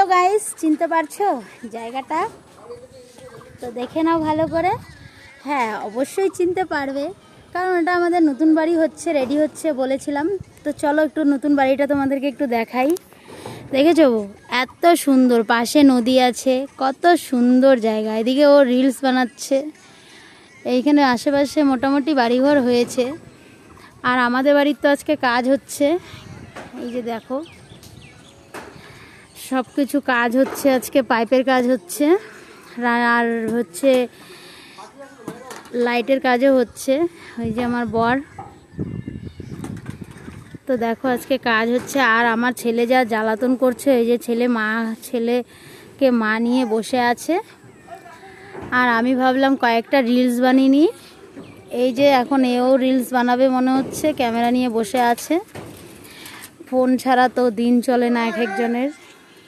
তো গাইস চিনতে পারছো জায়গাটা? তো দেখে নাও ভালো করে। হ্যাঁ অবশ্যই চিনতে পারবে, কারণ এটা আমাদের নতুন বাড়ি হচ্ছে, রেডি হচ্ছে বলেছিলাম। তো চলো একটু নতুন বাড়িটা তোমাদেরকে একটু দেখাই। দেখেছো এত সুন্দর, পাশে নদী আছে, কত সুন্দর জায়গা। এদিকে ও রিলস বানাচ্ছে। এইখানে আশেপাশে মোটামুটি বাড়িঘর হয়েছে, আর আমাদের বাড়ির তো আজকে কাজ হচ্ছে। এই যে দেখো সব কিছু কাজ হচ্ছে, আজকে পাইপের কাজ হচ্ছে, আর হচ্ছে লাইটের কাজও হচ্ছে। ওই যে আমার বর, তো দেখো আজকে কাজ হচ্ছে। আর আমার ছেলে যা জ্বালাতন করছে, এই যে ছেলেকে মা নিয়ে বসে আছে। আর আমি ভাবলাম কয়েকটা রিলস বানিয়ে নিই। এই যে এখন এও রিলস বানাবে মনে হচ্ছে, ক্যামেরা নিয়ে বসে আছে। ফোন ছাড়া তো দিন চলে না এক একজনের।